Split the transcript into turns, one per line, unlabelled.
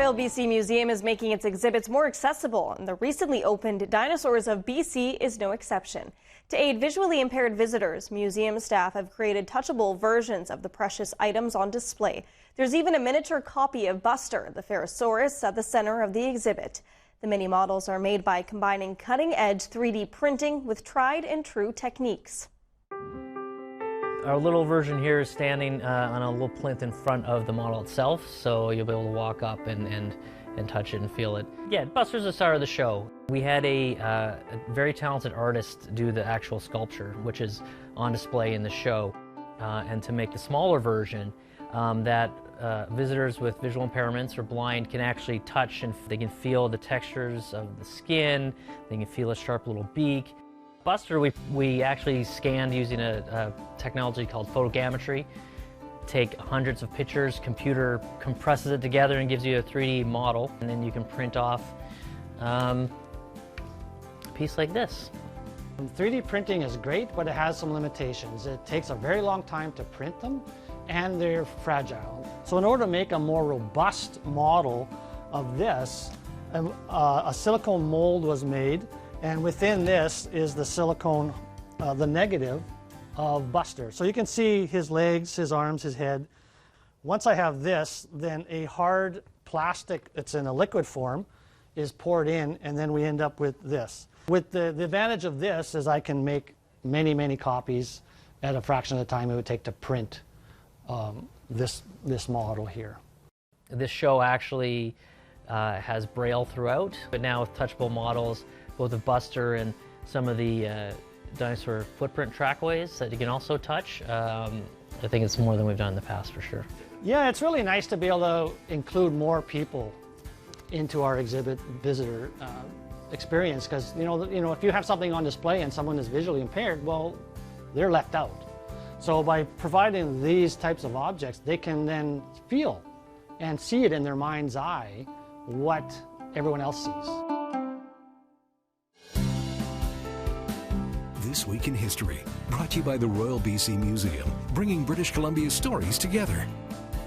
Royal BC Museum is making its exhibits more accessible, and the recently opened Dinosaurs of BC is no exception. To aid visually impaired visitors, museum staff have created touchable versions of the precious items on display. There's even a miniature copy of Buster, the Ferrosaurus, at the center of the exhibit. The mini models are made by combining cutting-edge 3D printing with tried and true techniques.
Our little version here is standing on a little plinth in front of the model itself, so you'll be able to walk up and touch it and feel it. Yeah, Buster's the star of the show. We had a very talented artist do the actual sculpture, which is on display in the show. And to make the smaller version that visitors with visual impairments or blind can actually touch, and they can feel the textures of the skin, they can feel a sharp little beak. Buster, we actually scanned using a technology called photogrammetry. Take hundreds of pictures, computer compresses it together and gives you a 3D model, and then you can print off a piece like this.
3D printing is great, but it has some limitations. It takes a very long time to print them, and they're fragile. So in order to make a more robust model of this, a silicone mold was made, and within this is the silicone, the negative of Buster. So you can see his legs, his arms, his head. Once I have this, then a hard plastic, it's in a liquid form, is poured in, and then we end up with this. With the advantage of this is I can make many, many copies at a fraction of the time it would take to print this model here.
This show actually has Braille throughout, but now with touchable models, both of Buster and some of the dinosaur footprint trackways that you can also touch. I think it's more than we've done in the past for sure.
Yeah, it's really nice to be able to include more people into our exhibit visitor experience, because you know if you have something on display and someone is visually impaired, well, they're left out. So by providing these types of objects, they can then feel and see it in their mind's eye what everyone else sees.
This Week in History, brought to you by the Royal BC Museum, bringing British Columbia's stories together.